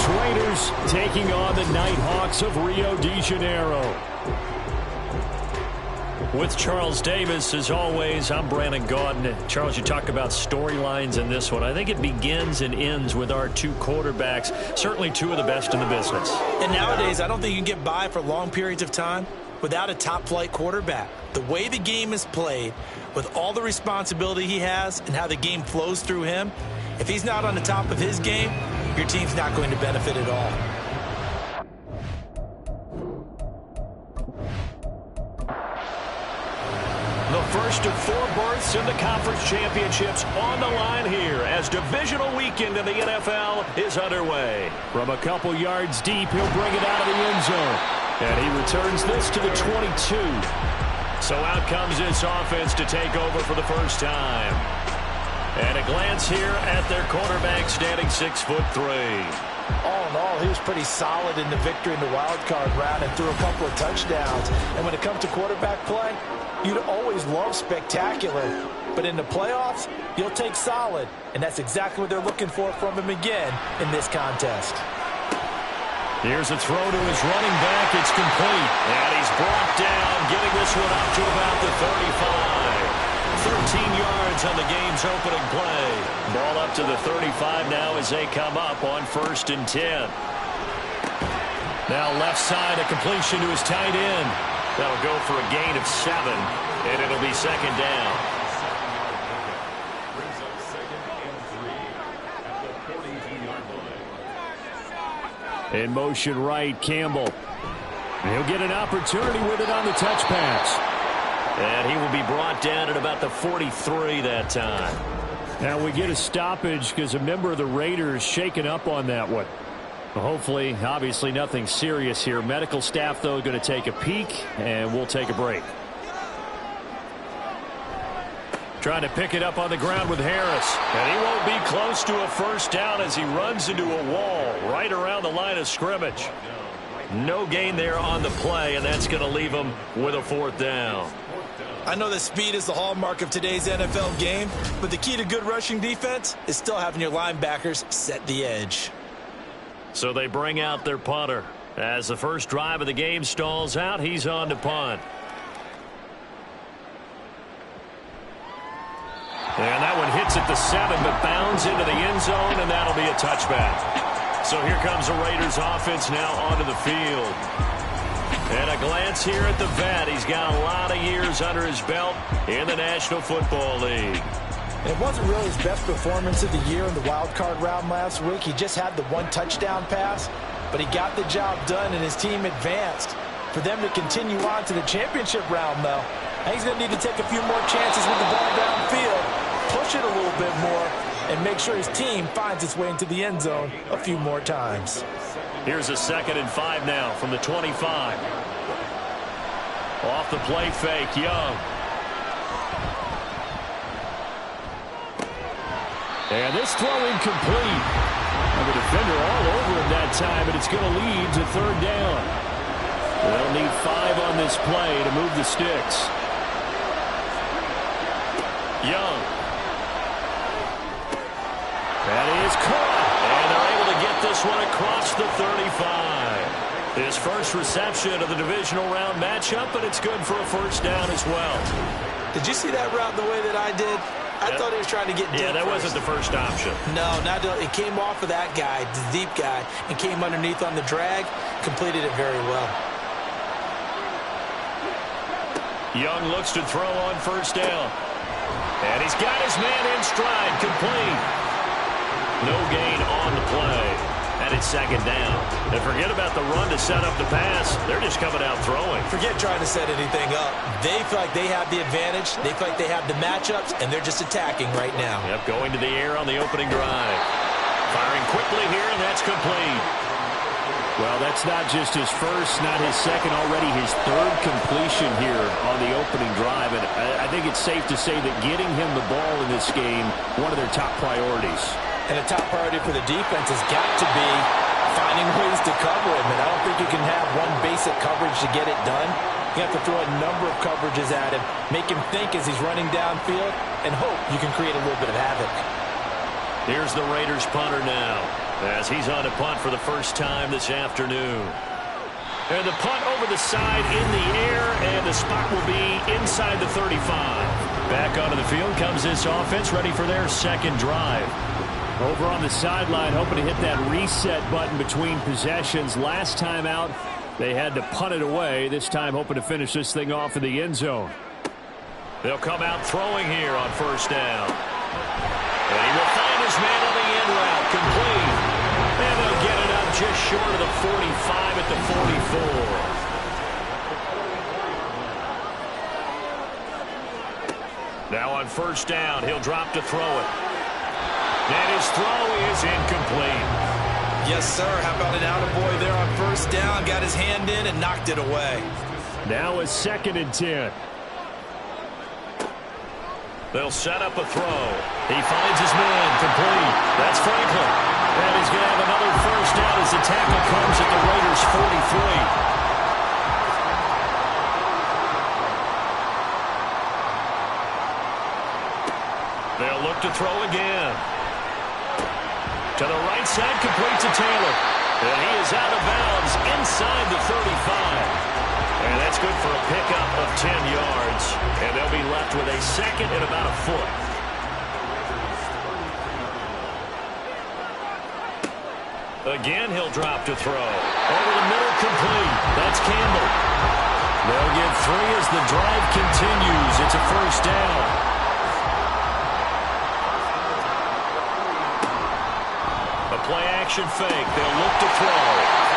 Raiders taking on the Nighthawks of Rio de Janeiro. With Charles Davis, as always, I'm Brandon Gaudin. Charles, you talk about storylines in this one. I think it begins and ends with our two quarterbacks, certainly two of the best in the business. And nowadays, I don't think you can get by for long periods of time without a top-flight quarterback. The way the game is played, with all the responsibility he has and how the game flows through him, if he's not on the top of his game, your team's not going to benefit at all. The first of 4 berths in the conference championships on the line here as divisional weekend in the NFL is underway. From a couple yards deep, he'll bring it out of the end zone. And he returns this to the 22. So out comes this offense to take over for the first time. And a glance here at their quarterback standing 6'3". All in all, he was pretty solid in the victory in the wild card round and threw a couple of touchdowns. And when it comes to quarterback play, you'd always love spectacular. But in the playoffs, you'll take solid. And that's exactly what they're looking for from him again in this contest. Here's a throw to his running back. It's complete. And he's brought down, getting this one up to about the 35. 13 yards on the game's opening play. Ball up to the 35 now as they come up on 1st and 10. Now left side, a completion to his tight end. That'll go for a gain of 7, and it'll be 2nd down. In motion right, Campbell. He'll get an opportunity with it on the touch pass. And he will be brought down at about the 43 that time. Now we get a stoppage because a member of the Raiders shaken up on that one. Hopefully, obviously nothing serious here. Medical staff, though, going to take a peek, and we'll take a break. Trying to pick it up on the ground with Harris. And he won't be close to a first down as he runs into a wall right around the line of scrimmage. No gain there on the play, and that's going to leave him with a 4th down. I know that speed is the hallmark of today's NFL game, but the key to good rushing defense is still having your linebackers set the edge. So they bring out their punter. As the first drive of the game stalls out, he's on to punt. And that one hits at the 7, but bounds into the end zone, and that'll be a touchback. So here comes the Raiders offense now onto the field. And a glance here at the vet. He's got a lot of years under his belt in the National Football League. And it wasn't really his best performance of the year in the wild card round last week. He just had the 1 touchdown pass, but he got the job done and his team advanced. For them to continue on to the championship round, though, he's going to need to take a few more chances with the ball downfield, push it a little bit more, and make sure his team finds its way into the end zone a few more times. Here's a 2nd and 5 now from the 25. Off the play fake, Young. And this throw incomplete. And the defender all over him that time, and it's going to lead to 3rd down. They'll need 5 on this play to move the sticks. Young. That is caught. And they're able to get this one across the 35. His first reception of the divisional round matchup, but it's good for a 1st down as well. Did you see that route the way that I did? I thought he was trying to get deep. Yeah, that wasn't the first option. No, not it came off of that guy, the deep guy, and came underneath on the drag, completed it very well. Young looks to throw on 1st down. And he's got his man in stride, complete. No gain on the play. And it's 2nd down. And forget about the run to set up the pass. They're just coming out throwing. Forget trying to set anything up. They feel like they have the advantage. They feel like they have the matchups, and they're just attacking right now. Yep, going to the air on the opening drive. Firing quickly here, and that's complete. Well, that's not just his first, not his second, already his 3rd completion here on the opening drive. And I think it's safe to say that getting him the ball in this game, one of their top priorities. And a top priority for the defense has got to be finding ways to cover him. And I don't think you can have one basic coverage to get it done. You have to throw a number of coverages at him, make him think as he's running downfield, and hope you can create a little bit of havoc. Here's the Raiders punter now. as he's on a punt for the first time this afternoon. And the punt over the side in the air, and the spot will be inside the 35. Back onto the field comes this offense, ready for their second drive. Over on the sideline, hoping to hit that reset button between possessions. Last time out, they had to punt it away. This time, hoping to finish this thing off in the end zone. They'll come out throwing here on first down. And he will find his man on the end route, complete. And they'll get it up just short of the 45 at the 44. Now on first down, he'll drop to throw it. And his throw is incomplete. Yes, sir. How about an attaboy there on first down? Got his hand in and knocked it away. Now a 2nd and 10. They'll set up a throw. He finds his man, complete. That's Franklin. And he's going to have another first down as the tackle comes at the Raiders' 43. They'll look to throw again. To the right side, complete to Taylor. And he is out of bounds inside the 35. And that's good for a pickup of 10 yards. And they'll be left with a second and about a foot. Again, he'll drop to throw. Over the middle, complete. That's Campbell. They'll get 3 as the drive continues. It's a first down. Play-action fake. They'll look to throw.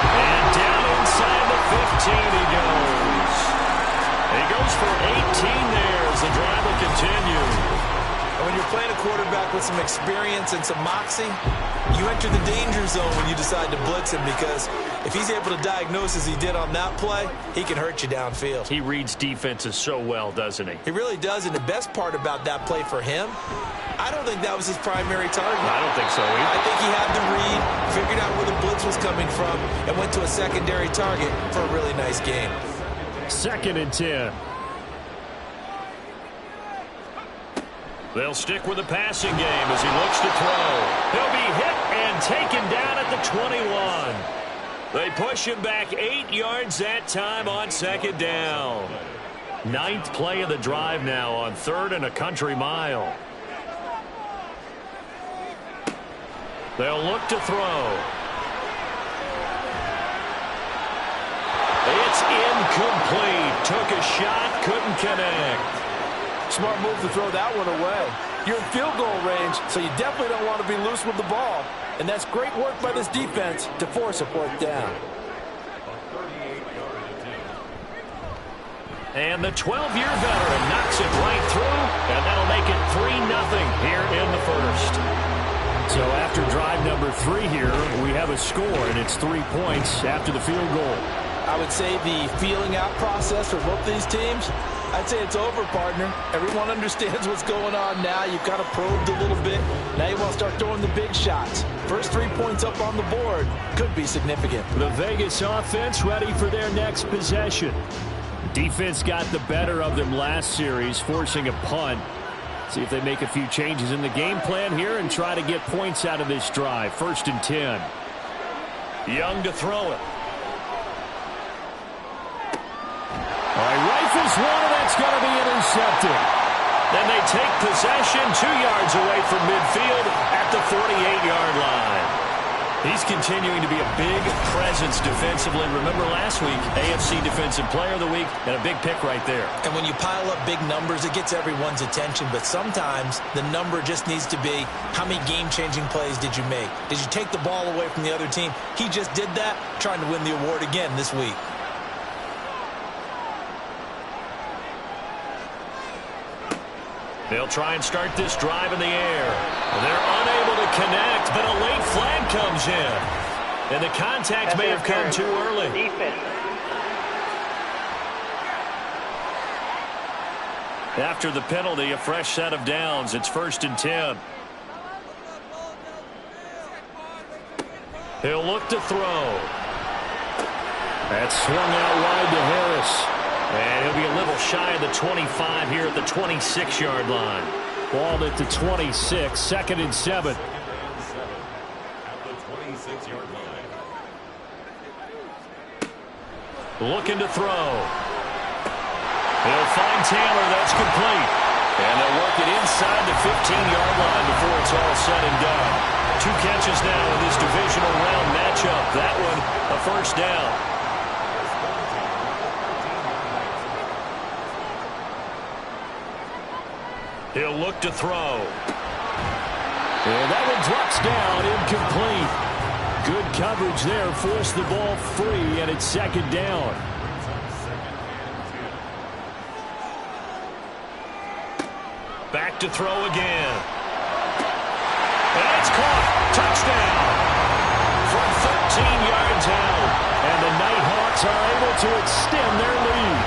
And down inside the 15 he goes. He goes for 18 there as the drive will continue. And when you're playing a quarterback with some experience and some moxie, you enter the danger zone when you decide to blitz him, because if he's able to diagnose as he did on that play, he can hurt you downfield. He reads defenses so well, doesn't he? He really does, and the best part about that play for him, I don't think that was his primary target. I don't think so either. I think he had the read, figured out where the blitz was coming from, and went to a secondary target for a really nice game. 2nd and 10. They'll stick with the passing game as he looks to throw. He'll be hit and taken down at the 21. They push him back 8 yards that time on 2nd down. 9th play of the drive now on 3rd and a country mile. They'll look to throw. It's incomplete. Took a shot, couldn't connect. Smart move to throw that one away. You're in field goal range, so you definitely don't want to be loose with the ball. And that's great work by this defense to force a 4th down. And the 12-year veteran knocks it right through, and that'll make it 3-0 here in the first. So after drive number 3 here, we have a score, and it's 3 points after the field goal. I would say the feeling out process for both these teams, I'd say it's over, partner. Everyone understands what's going on now. You've kind of probed a little bit. Now you want to start throwing the big shots. First 3 points up on the board could be significant. The Vegas offense ready for their next possession. Defense got the better of them last series, forcing a punt. See if they make a few changes in the game plan here and try to get points out of this drive. 1st and 10. Young to throw it. All right, rifles one, and that's going to be intercepted. Then they take possession 2 yards away from midfield at the 48-yard line. He's continuing to be a big presence defensively. Remember last week, AFC Defensive Player of the Week, and a big pick right there. And when you pile up big numbers, it gets everyone's attention. But sometimes the number just needs to be, how many game-changing plays did you make? Did you take the ball away from the other team? He just did that, trying to win the award again this week. They'll try and start this drive in the air. They're unable to connect, but a late flag comes in. And the contact may have come too early. After the penalty, a fresh set of downs. It's 1st and 10. He'll look to throw. That's swung out wide to Harris. And he'll be a little shy of the 25 here at the 26-yard line. Ball at the 26, 2nd and 7. 26-yard line. Looking to throw. He'll find Taylor. That's complete. And they'll work it inside the 15-yard line before it's all said and done. 2 catches now in this divisional round matchup. That one, a first down. He'll look to throw. And that one drops down, incomplete. Good coverage there, forced the ball free, and it's second down. Back to throw again. And it's caught. Touchdown. From 13 yards out. And the Nighthawks are able to extend their lead.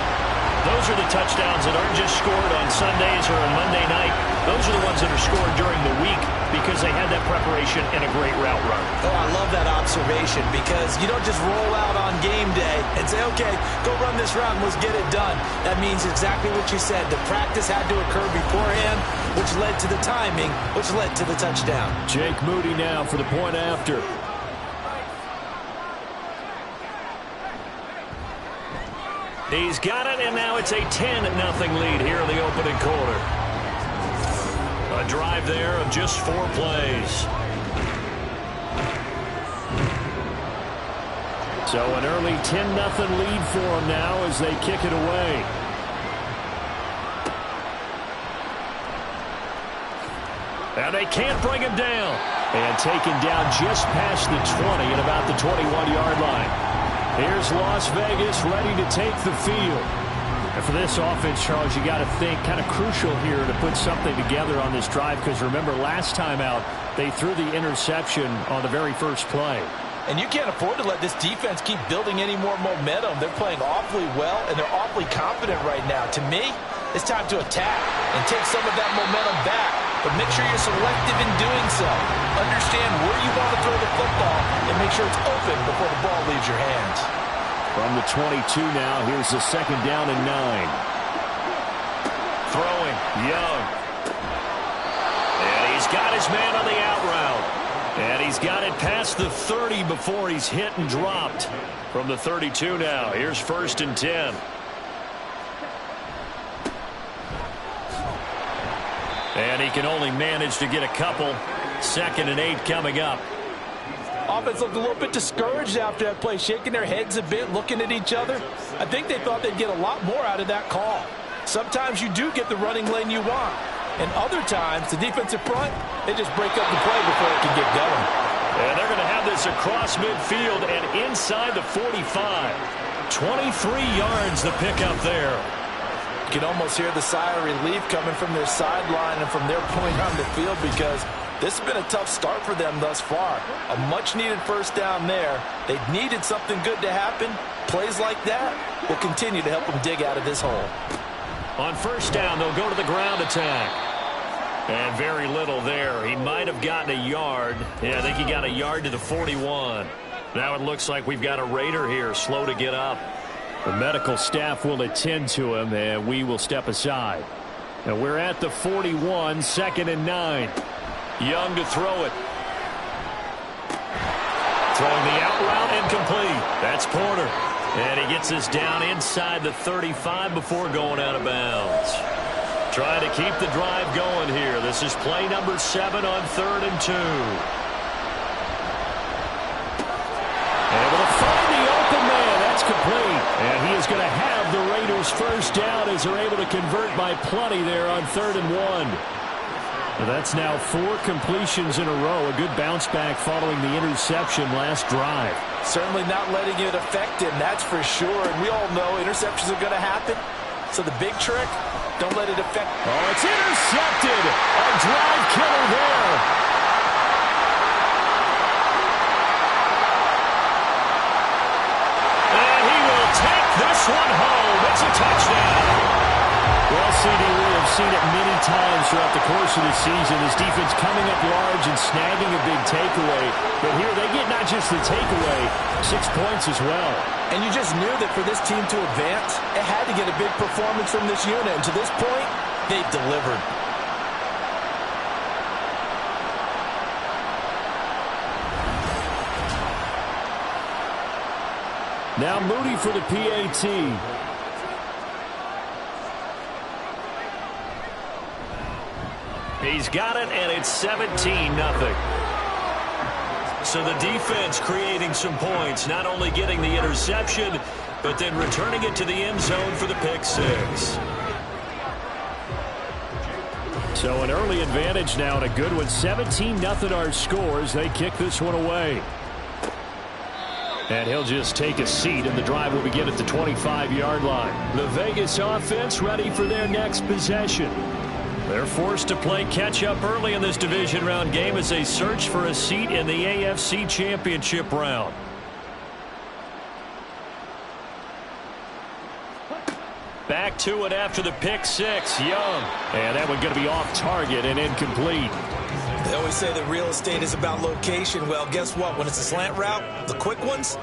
Those are the touchdowns that aren't just scored on Sundays or on Monday night. Those are the ones that are scored during the week because they had that preparation and a great route run. Oh, I love that observation because you don't just roll out on game day and say, okay, go run this route and let's get it done. That means exactly what you said. The practice had to occur beforehand, which led to the timing, which led to the touchdown. Jake Moody now for the point after. He's got it, and now it's a 10-0 lead here in the opening quarter. A drive there of just 4 plays. So an early 10-0 lead for them now as they kick it away. And they can't bring him down. And taken down just past the 20 at about the 21-yard line. Here's Las Vegas ready to take the field. And for this offense, Charles, you got to think kind of crucial here to put something together on this drive because remember last time out they threw the interception on the very first play. And you can't afford to let this defense keep building any more momentum. They're playing awfully well, and they're awfully confident right now. To me, it's time to attack and take some of that momentum back. But make sure you're selective in doing so. Understand where you want to throw the football and make sure it's open before the ball leaves your hands. From the 22 now, here's the second down and 9. Throwing, Young. And he's got his man on the out route. And he's got it past the 30 before he's hit and dropped. From the 32 now, here's 1st and 10. And he can only manage to get a couple. 2nd and 8 coming up. Offense looked a little bit discouraged after that play, shaking their heads a bit, looking at each other. I think they thought they'd get a lot more out of that call. Sometimes you do get the running lane you want. And other times, the defensive front, they just break up the play before it can get going. And they're going to have this across midfield and inside the 45. 23 yards the pickup there. You can almost hear the sigh of relief coming from their sideline and from their point on the field because this has been a tough start for them thus far. A much-needed first down there. They needed something good to happen. Plays like that will continue to help them dig out of this hole. On first down, they'll go to the ground attack. And very little there. He might have gotten a yard. Yeah, I think he got a yard to the 41. Now it looks like we've got a Raider here, slow to get up. The medical staff will attend to him, and we will step aside. And we're at the 41, 2nd and 9. Young to throw it. Throwing the out route incomplete. That's Porter. And he gets us down inside the 35 before going out of bounds. Trying to keep the drive going here. This is play number 7 on 3rd and 2. Able to find the open man. That's complete. And he is going to have the Raiders first down as they're able to convert by plenty there on 3rd and 1. That's now 4 completions in a row. A good bounce back following the interception last drive. Certainly not letting it affect him, that's for sure. And we all know interceptions are going to happen. So the big trick, don't let it affect. Oh, it's intercepted. A drive killer there. And he will take this one home. It's a touchdown. Well, CD, we have seen it many times throughout the course of the season. This defense coming up large and snagging a big takeaway. But here they get not just the takeaway, 6 points as well. And you just knew that for this team to advance, it had to get a big performance from this unit. And to this point, they've delivered. Now Moody for the PAT. He's got it, and it's 17-0. So the defense creating some points, not only getting the interception, but then returning it to the end zone for the pick six. So an early advantage now, and a good one. 17-0 our scores. They kick this one away. And he'll just take a seat, and the drive will begin at the 25-yard line. The Vegas offense ready for their next possession. They're forced to play catch-up early in this division round game as they search for a seat in the AFC Championship round. Back to it after the pick six. Young. And that one going to be off target and incomplete. They always say that real estate is about location. Well, guess what? When it's a slant route, the quick ones,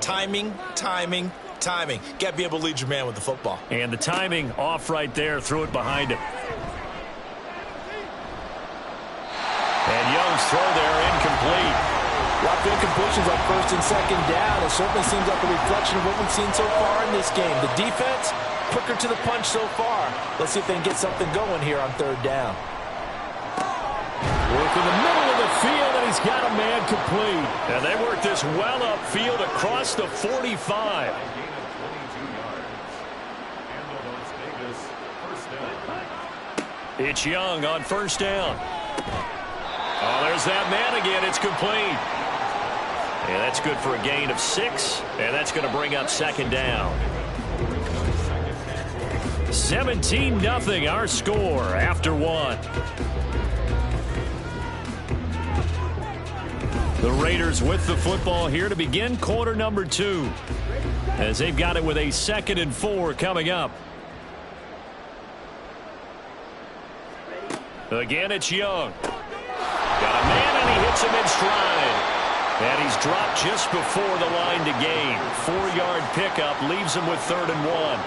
timing, timing, timing. Got to be able to lead your man with the football. And the timing off right there. Threw it behind him. And Young's throw there incomplete. A lot of incompletions on first and second down. It certainly seems like a reflection of what we've seen so far in this game. The defense, quicker to the punch so far. Let's see if they can get something going here on third down. Work in the middle of the field, and he's got a man complete. And they work this well upfield across the 45. It's Young on first down. Oh, there's that man again. It's complete. And that's good for a gain of 6. And that's going to bring up second down. 17-0 our score after 1. The Raiders with the football here to begin quarter number 2. As they've got it with a 2nd and 4 coming up. Again, it's Young. Got a man, and he hits him in stride. And he's dropped just before the line to gain. 4-yard pickup leaves him with 3rd and 1.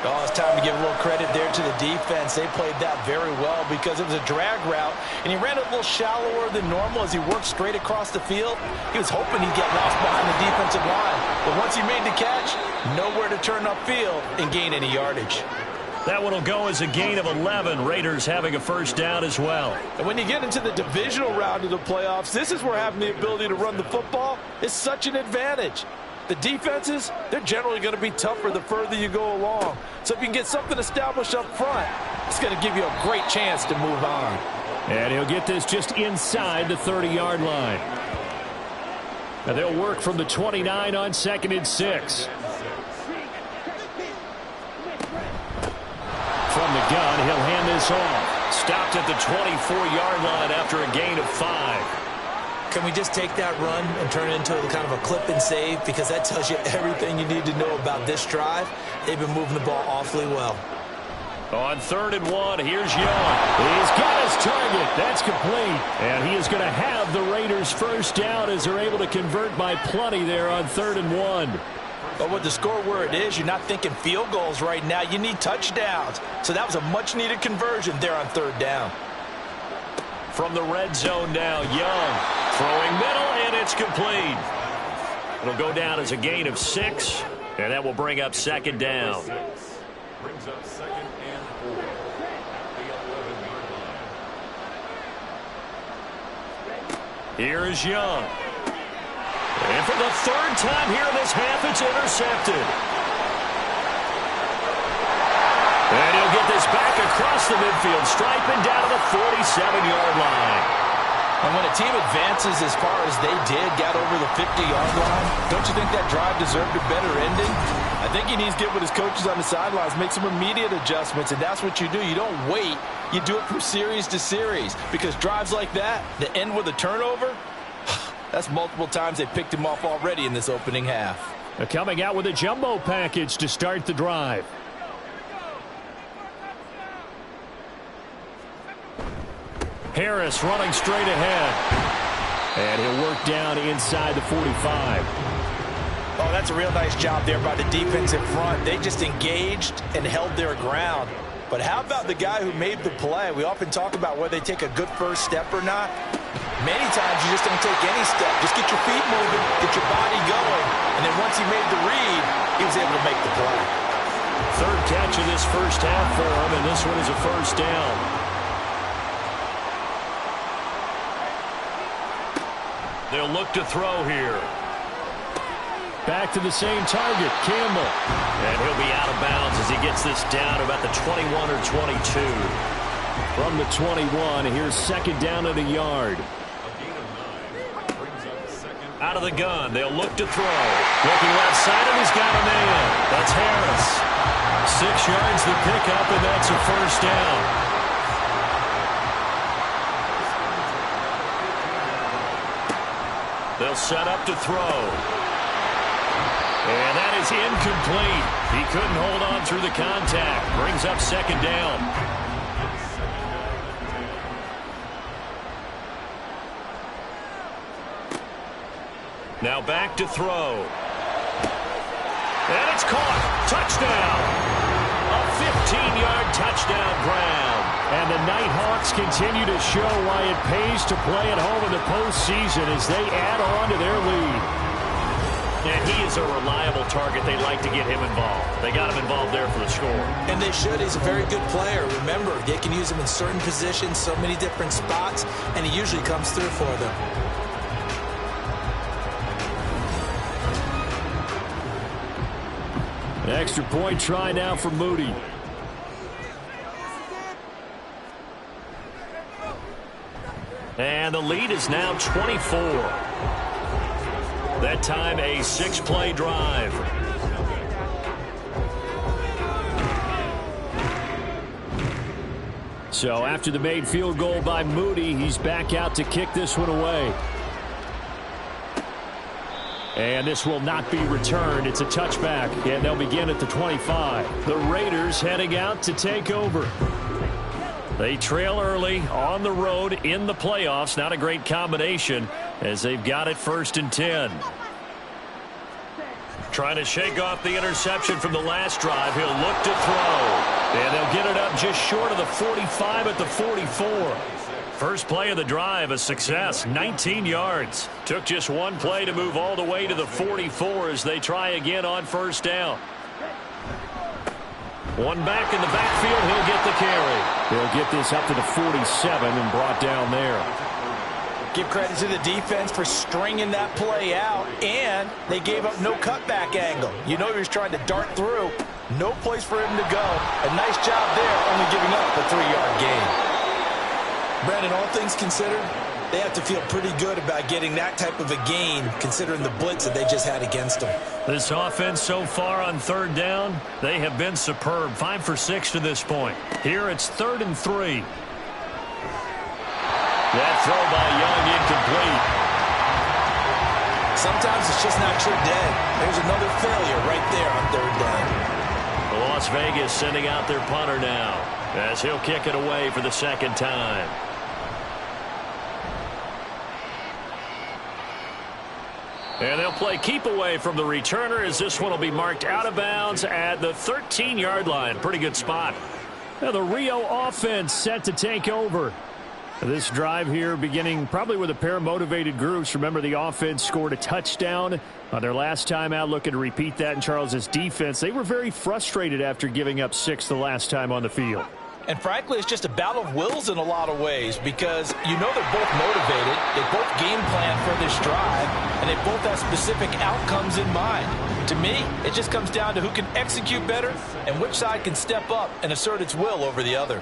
Oh, it's time to give a little credit there to the defense. They played that very well because it was a drag route, and he ran it a little shallower than normal as he worked straight across the field. He was hoping he'd get lost behind the defensive line. But once he made the catch, nowhere to turn upfield and gain any yardage. That one will go as a gain of 11. Raiders having a first down as well. And when you get into the divisional round of the playoffs, this is where having the ability to run the football is such an advantage. The defenses, they're generally going to be tougher the further you go along. So if you can get something established up front, it's going to give you a great chance to move on. And he'll get this just inside the 30-yard line. And they'll work from the 29 on 2nd and 6. From the gun, he'll hand this off. Stopped at the 24-yard line after a gain of 5. Can we just take that run and turn it into kind of a clip and save? Because that tells you everything you need to know about this drive. They've been moving the ball awfully well. On 3rd and 1, here's Young. He's got his target. That's complete. And he is going to have the Raiders first down as they're able to convert by plenty there on 3rd and 1. But with the score where it is, you're not thinking field goals right now. You need touchdowns. So that was a much-needed conversion there on 3rd down. From the red zone now, Young throwing middle, and it's complete. It'll go down as a gain of 6, and that will bring up second down. Brings up 2nd and 4 at the 11-yard line. Here is Young. And for the 3rd time here in this half, it's intercepted. And he'll get this back across the midfield stripe and down to the 47-yard line. And when a team advances as far as they did, got over the 50-yard line, don't you think that drive deserved a better ending? I think he needs to get with his coaches on the sidelines, make some immediate adjustments, and that's what you do. You don't wait. You do it from series to series, because drives like that end with a turnover, that's multiple times they picked him off already in this opening half. They're coming out with a jumbo package to start the drive. Harris running straight ahead. And he'll work down inside the 45. Oh, that's a real nice job there by the defensive front. They just engaged and held their ground. But how about the guy who made the play? We often talk about whether they take a good first step or not. Many times you just don't take any step. Just get your feet moving, get your body going, and then once he made the read, he was able to make the play. Third catch of this first half for him, and this one is a first down. They'll look to throw here. Back to the same target, Campbell. And he'll be out of bounds as he gets this down to about the 21 or 22. From the 21, here's second down at a yard. Out of the gun, they'll look to throw. Looking left side, and he's got a man. That's Harris. 6 yards the pickup, and that's a first down. They'll set up to throw. And that is incomplete. He couldn't hold on through the contact. Brings up second down. Now back to throw. And it's caught. Touchdown. A 15-yard touchdown grab. And the Nighthawks continue to show why it pays to play at home in the postseason as they add on to their lead. And he is a reliable target. They like to get him involved. They got him involved there for the score. And they should. He's a very good player. Remember, they can use him in certain positions, so many different spots, and he usually comes through for them. An extra point try now for Moody. And the lead is now 24. That time a 6-play drive. So after the made field goal by Moody, he's back out to kick this one away. And this will not be returned. It's a touchback, and they'll begin at the 25. The Raiders heading out to take over. They trail early on the road in the playoffs. Not a great combination as they've got it 1st and 10. Trying to shake off the interception from the last drive. He'll look to throw. And they'll get it up just short of the 45 at the 44. First play of the drive, a success, 19 yards. Took just one play to move all the way to the 44 as they try again on 1st down. One back in the backfield, he'll get the carry. He'll get this up to the 47 and brought down there. Give credit to the defense for stringing that play out, and they gave up no cutback angle. You know he was trying to dart through. No place for him to go. A nice job there, only giving up a 3-yard gain. Brandon, all things considered, they have to feel pretty good about getting that type of a gain, considering the blitz that they just had against them. This offense so far on 3rd down, they have been superb. 5 for 6 to this point. Here it's 3rd and 3. That throw by Young incomplete. Sometimes it's just not your day. There's another failure right there on 3rd down. Las Vegas sending out their punter now as he'll kick it away for the 2nd time. And they'll play keep away from the returner as this one will be marked out of bounds at the 13-yard line. Pretty good spot. Now the Rio offense set to take over. This drive here beginning probably with a pair of motivated groups. Remember, the offense scored a touchdown on their last time out. Looking to repeat that in Charles's defense. They were very frustrated after giving up 6 the last time on the field. And frankly, it's just a battle of wills in a lot of ways because you know they're both motivated. They both game plan for this drive, and they both have specific outcomes in mind. To me, it just comes down to who can execute better and which side can step up and assert its will over the other.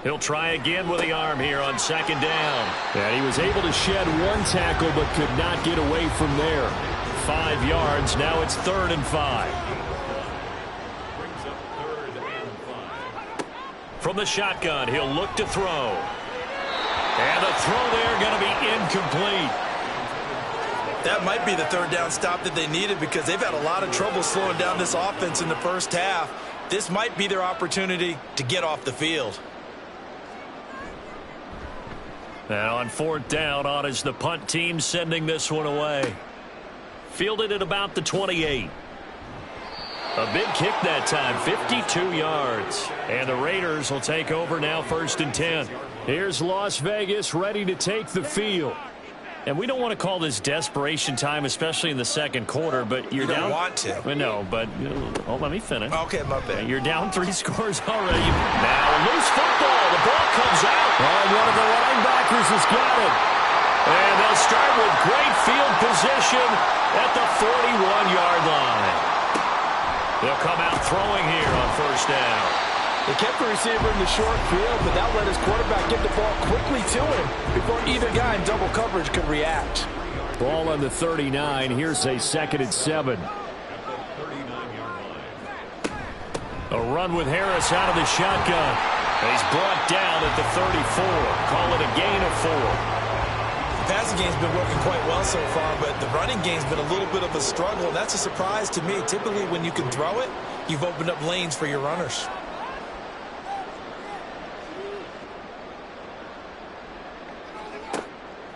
He'll try again with the arm here on 2nd down. And he was able to shed one tackle but could not get away from there. 5 yards. Now it's 3rd and 5. From the shotgun, he'll look to throw. And the throw there going to be incomplete. That might be the 3rd down stop that they needed because they've had a lot of trouble slowing down this offense in the first half. This might be their opportunity to get off the field. Now on 4th down, on is the punt team sending this one away. Fielded at about the 28. A big kick that time, 52 yards. And the Raiders will take over now 1st and 10. Here's Las Vegas ready to take the field. And we don't want to call this desperation time, especially in the second quarter, but you're down. You don't want to. No, but let me finish. Okay, my bad. You're down 3 scores already. Now loose football. The ball comes out. And one of the linebackers has got it. And they'll start with great field position at the 41-yard line. They'll come out throwing here on first down. They kept the receiver in the short field, but that let his quarterback get the ball quickly to him before either guy in double coverage could react. Ball on the 39. Here's a 2nd and 7. A run with Harris out of the shotgun. And he's brought down at the 34. Call it a gain of 4. The passing game's been working quite well so far, but the running game's been a little bit of a struggle. That's a surprise to me. Typically, when you can throw it, you've opened up lanes for your runners.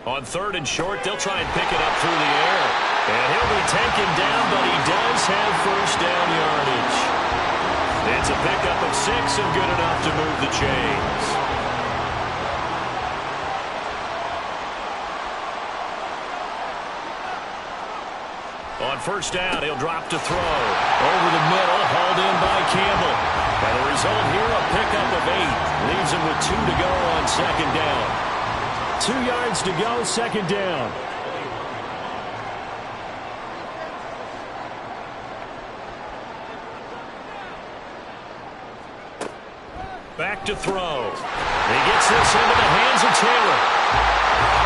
On 3rd and short, they'll try and pick it up through the air. And he'll be taken down, but he does have first down yardage. It's a pickup of 6 and good enough to move the chains. On first down, he'll drop to throw. Over the middle, hauled in by Campbell. And the result here, a pickup of 8. Leaves him with 2 to go on 2nd down. 2 yards to go, 2nd down. Back to throw. He gets this into the hands of Taylor.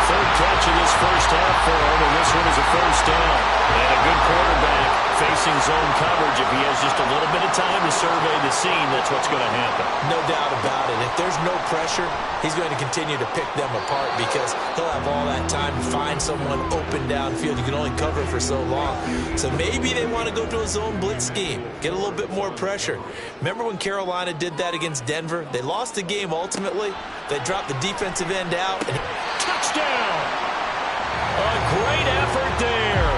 3rd catch of this first half for him, and this one is a first down. And a good quarterback facing zone coverage. If he has just a little bit of time to survey the scene, that's what's going to happen. No doubt about it. If there's no pressure, he's going to continue to pick them apart because he'll have all that time to find someone open downfield. You can only cover for so long. So maybe they want to go to a zone blitz scheme, get a little bit more pressure. Remember when Carolina did that against Denver? They lost the game ultimately. They dropped the defensive end out. And touchdown! A great effort there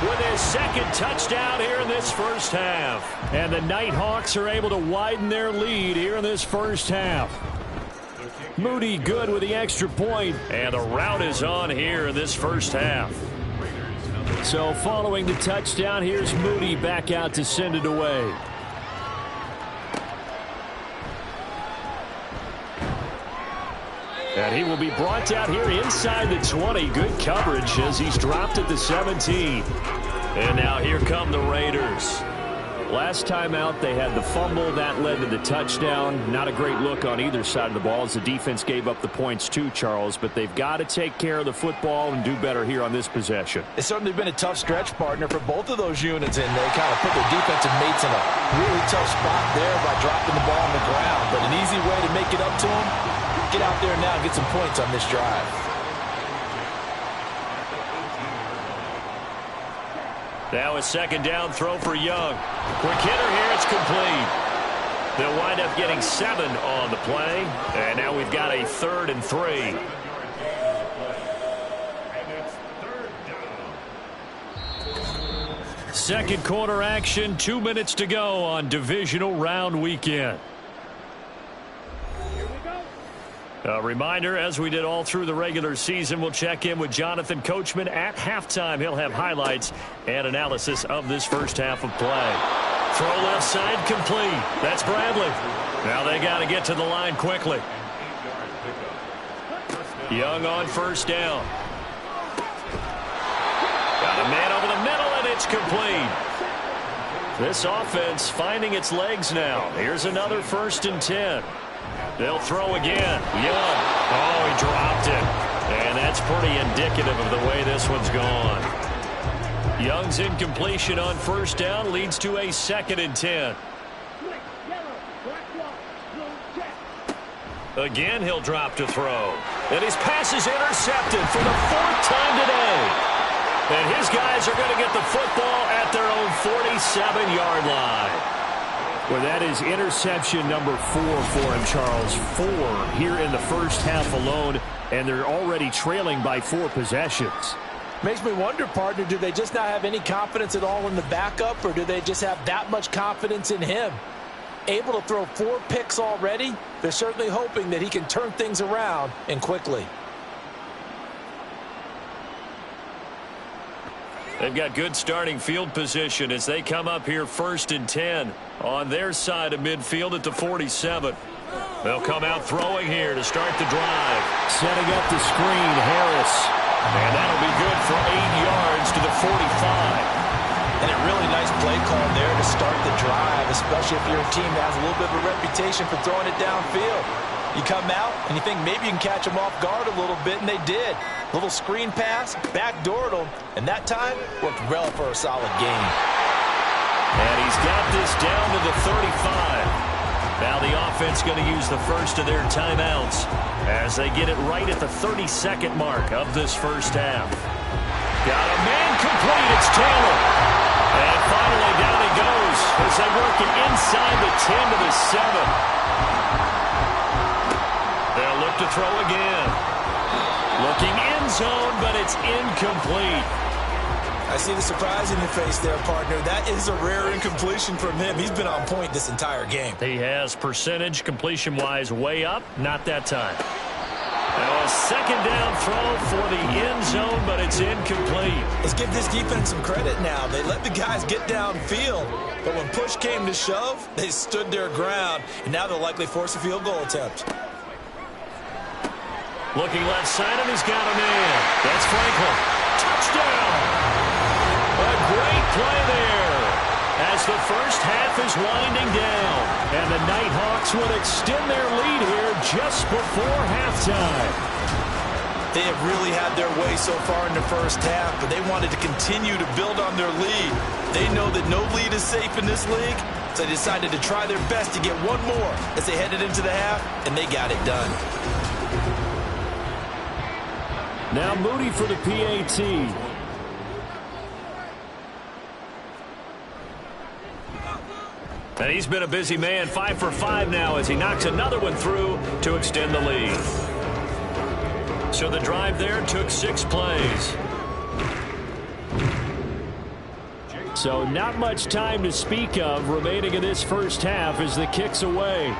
with his 2nd touchdown here in this first half. And the Nighthawks are able to widen their lead here in this first half. Moody good with the extra point, and the route is on here in this first half. So following the touchdown, here's Moody back out to send it away. And he will be brought down here inside the 20. Good coverage as he's dropped at the 17. And now here come the Raiders. Last time out, they had the fumble. That led to the touchdown. Not a great look on either side of the ball as the defense gave up the points too, Charles. But they've got to take care of the football and do better here on this possession. It's certainly been a tough stretch, partner, for both of those units, and they kind of put their defensive mates in a really tough spot there by dropping the ball on the ground. But an easy way to make it up to them, get out there now and get some points on this drive. Now a 2nd down throw for Young. Quick hitter here, it's complete. They'll wind up getting 7 on the play. And now we've got a 3rd and 3. Second quarter action, 2 minutes to go on divisional round weekend. A reminder, as we did all through the regular season, we'll check in with Jonathan Coachman at halftime. He'll have highlights and analysis of this first half of play. Throw left side complete. That's Bradley. Now they got to get to the line quickly. Young on first down. Got a man over the middle, and it's complete. This offense finding its legs now. Here's another 1st and 10. They'll throw again. Young. Oh, he dropped it. And that's pretty indicative of the way this one's gone. Young's incompletion on first down leads to a 2nd and 10. Again, he'll drop to throw. And his pass is intercepted for the 4th time today. And his guys are going to get the football at their own 47-yard line. Well, that is interception number 4 for him, Charles. 4 here in the first half alone, and they're already trailing by 4 possessions. Makes me wonder, partner, do they just not have any confidence at all in the backup, or do they just have that much confidence in him? Able to throw 4 picks already, they're certainly hoping that he can turn things around and quickly. They've got good starting field position as they come up here 1st and 10 on their side of midfield at the 47. They'll come out throwing here to start the drive. Setting up the screen, Harris. And that'll be good for 8 yards to the 45. And a really nice play call there to start the drive, especially if you're a team that has a little bit of a reputation for throwing it downfield. You come out and you think maybe you can catch them off guard a little bit, and they did. Little screen pass, backdoored them, and that time worked well for a solid gain. And he's got this down to the 35. Now the offense going to use the first of their timeouts as they get it right at the 32nd mark of this first half. Got a man complete. It's Taylor. And finally down he goes as they work it inside the 10 to the 7. They'll look to throw again. Looking end zone, but it's incomplete. I see the surprise in your face there, partner. That is a rare incompletion from him. He's been on point this entire game. He has percentage completion-wise way up. Not that time. Now a second down throw for the end zone, but it's incomplete. Let's give this defense some credit now. They let the guys get downfield, but when push came to shove, they stood their ground, and now they'll likely force a field goal attempt. Looking left side, and he's got a man. That's Franklin. Touchdown! A great play there as the first half is winding down. And the Nighthawks would extend their lead here just before halftime. They have really had their way so far in the first half, but they wanted to continue to build on their lead. They know that no lead is safe in this league, so they decided to try their best to get one more as they headed into the half, and they got it done. Now Moody for the PAT. And he's been a busy man, 5 for 5 now as he knocks another one through to extend the lead. So the drive there took 6 plays. So not much time to speak of remaining in this first half as the kick's away.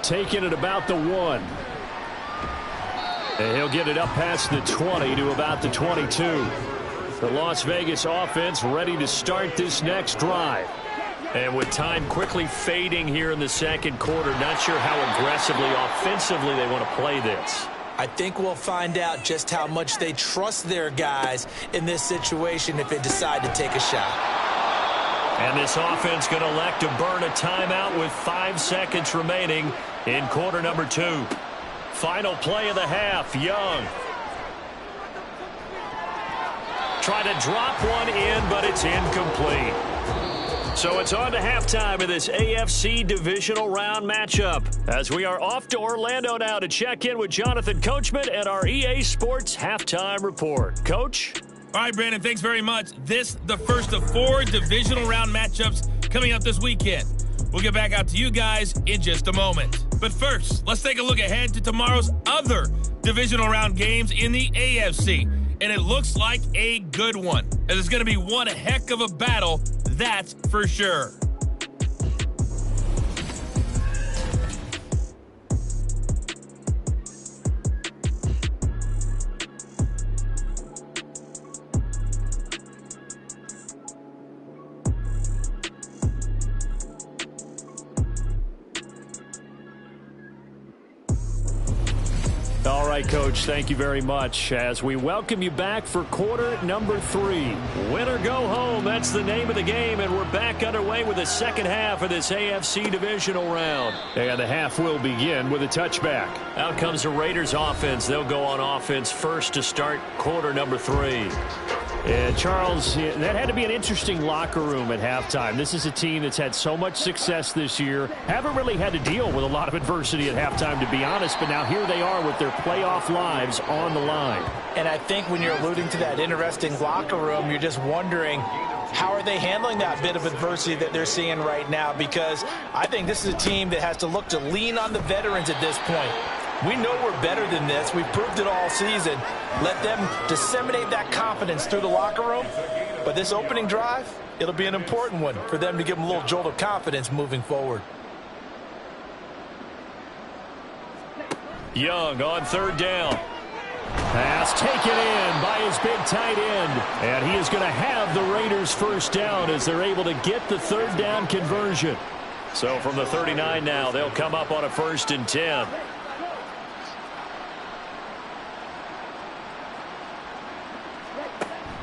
Taking it about the 1. And he'll get it up past the 20 to about the 22. The Las Vegas offense ready to start this next drive. And with time quickly fading here in the second quarter, not sure how aggressively, offensively they want to play this. I think we'll find out just how much they trust their guys in this situation if they decide to take a shot. And this offense going to elect to burn a timeout with 5 seconds remaining in quarter number 2. Final play of the half, Young. Try to drop one in, but it's incomplete. So it's on to halftime of this AFC divisional round matchup as we are off to Orlando now to check in with Jonathan Coachman and our EA Sports halftime report. Coach? All right, Brandon, thanks very much. This, the first of 4 divisional round matchups coming up this weekend. We'll get back out to you guys in just a moment. But first, let's take a look ahead to tomorrow's other divisional round games in the AFC. And it looks like a good one, as it's going to be one heck of a battle, that's for sure. All right, Coach, thank you very much as we welcome you back for quarter number 3. Win or go home, that's the name of the game, and we're back underway with the second half of this AFC divisional round. And the half will begin with a touchback. Out comes the Raiders offense. They'll go on offense first to start quarter number 3. And Charles, that had to be an interesting locker room at halftime. This is a team that's had so much success this year. Haven't really had to deal with a lot of adversity at halftime, to be honest. But now here they are with their playoff lives on the line. And I think when you're alluding to that interesting locker room, you're just wondering, how are they handling that bit of adversity that they're seeing right now? Because I think this is a team that has to look to lean on the veterans at this point. We know we're better than this. We've proved it all season. Let them disseminate that confidence through the locker room. But this opening drive, it'll be an important one for them to give them a little jolt of confidence moving forward. Young on third down. Pass taken in by his big tight end. And he is going to have the Raiders first down as they're able to get the third down conversion. So from the 39 now, they'll come up on a 1st and 10.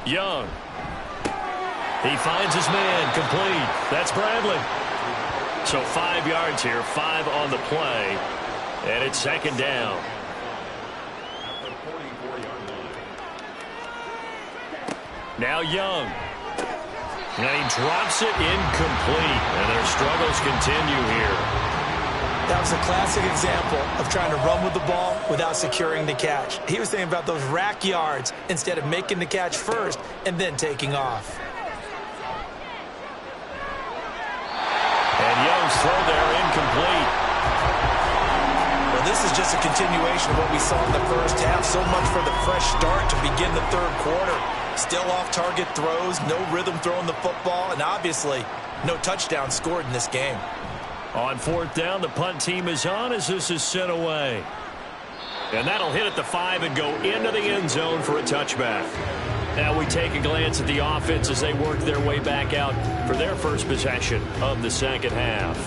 Young. He finds his man, complete. That's Bradley. So 5 yards here, 5 on the play. And it's 2nd down. Now Young. And he drops it incomplete. And their struggles continue here. That was a classic example of trying to run with the ball without securing the catch. He was thinking about those rack yards instead of making the catch first and then taking off. And Young's throw there incomplete. Well, this is just a continuation of what we saw in the first half. So much for the fresh start to begin the third quarter. Still off-target throws, no rhythm throwing the football, and obviously no touchdown scored in this game. On 4th down, the punt team is on as this is sent away. And that'll hit at the 5 and go into the end zone for a touchback. Now we take a glance at the offense as they work their way back out for their first possession of the second half.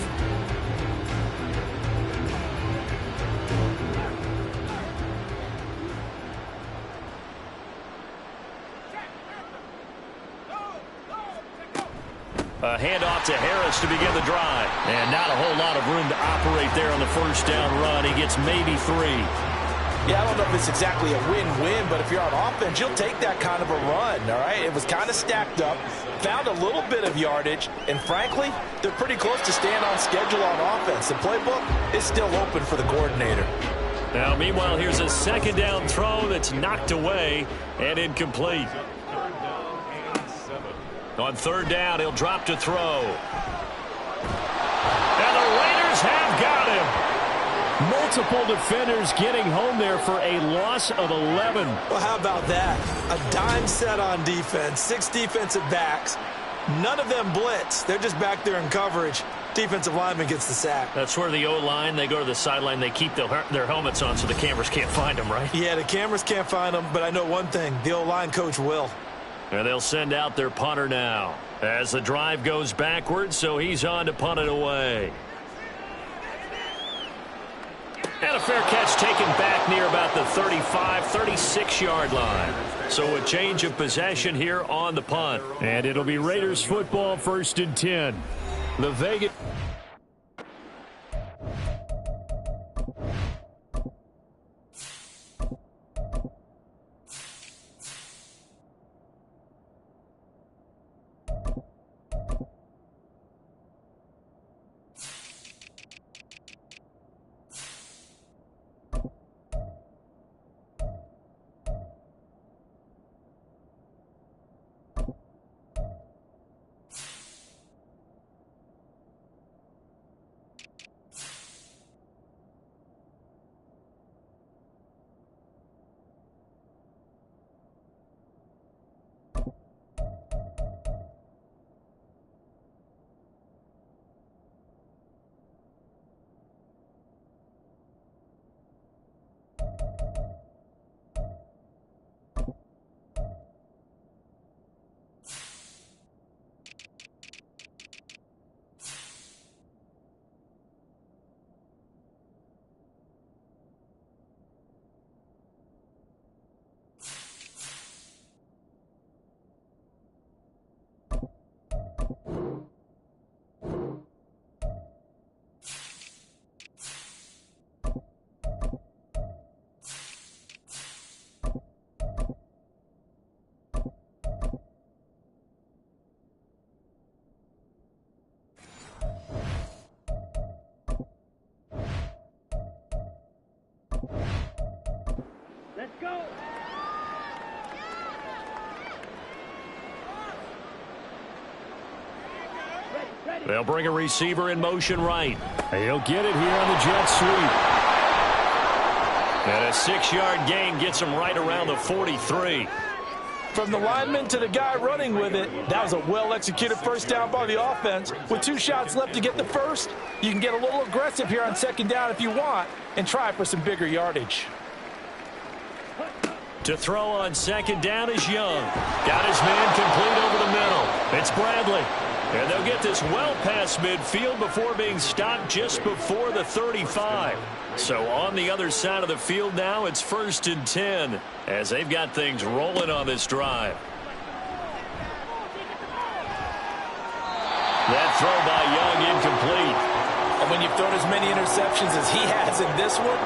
A handoff to Harris to begin the drive. And not a whole lot of room to operate there on the first down run. He gets maybe 3. Yeah, I don't know if it's exactly a win-win, but if you're on offense, you'll take that kind of a run, all right? It was kind of stacked up, found a little bit of yardage, and frankly, they're pretty close to staying on schedule on offense. The playbook is still open for the coordinator. Now, meanwhile, here's a 2nd down throw that's knocked away and incomplete. On 3rd down, he'll drop to throw. And the Raiders have got him. Multiple defenders getting home there for a loss of 11. Well, how about that? A dime set on defense, 6 defensive backs. None of them blitz. They're just back there in coverage. Defensive lineman gets the sack. That's where the O-line, they go to the sideline, they keep their helmets on so the cameras can't find them, right? Yeah, the cameras can't find them, but I know one thing. The O-line coach will. And they'll send out their punter now as the drive goes backwards, so he's on to punt it away. And a fair catch taken back near about the 35, 36-yard line. So a change of possession here on the punt. And it'll be Raiders football 1st and 10. The Vegas... They'll bring a receiver in motion right. He'll get it here on the jet sweep. And a 6-yard gain gets him right around the 43. From the lineman to the guy running with it, that was a well-executed first down by the offense. With 2 shots left to get the first, you can get a little aggressive here on second down if you want and try for some bigger yardage. To throw on second down is Young. Got his man complete over the middle. It's Bradley. And they'll get this well past midfield before being stopped just before the 35. So on the other side of the field now, it's 1st and 10 as they've got things rolling on this drive. That throw by Young incomplete. And when you've thrown as many interceptions as he has in this one,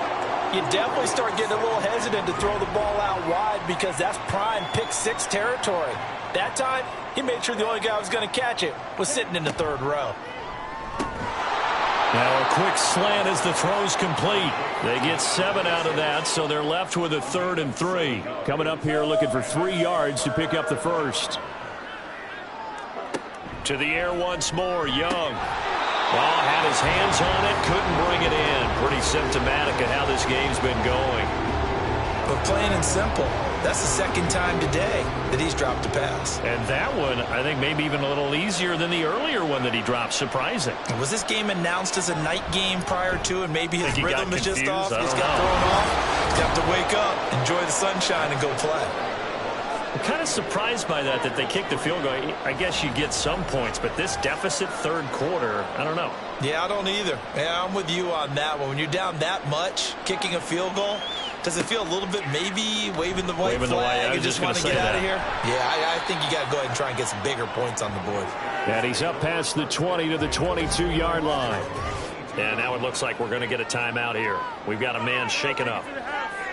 you definitely start getting a little hesitant to throw the ball out wide because that's prime pick-6 territory. That time, he made sure the only guy who was going to catch it was sitting in the 3rd row. Now a quick slant as the throw's complete. They get 7 out of that, so they're left with a 3rd and 3. Coming up here looking for 3 yards to pick up the first. To the air once more, Young. Well, had his hands on it, couldn't bring it in. Pretty symptomatic of how this game's been going. But plain and simple, that's the 2nd time today that he's dropped a pass. And that one, I think, maybe even a little easier than the earlier one that he dropped. Surprising. Was this game announced as a night game prior to, and maybe his rhythm is just off? He's got thrown off. He's got to wake up, enjoy the sunshine, and go play. I'm kind of surprised by that they kicked the field goal. I guess you get some points, but this deficit 3rd quarter, I don't know. Yeah, I don't either. Yeah, I'm with you on that one. When you're down that much, kicking a field goal, does it feel a little bit maybe waving the white flag and just want to get out of here? Yeah, I think you got to go ahead and try and get some bigger points on the board. And he's up past the 20 to the 22-yard line. And now it looks like we're going to get a timeout here. We've got a man shaken up.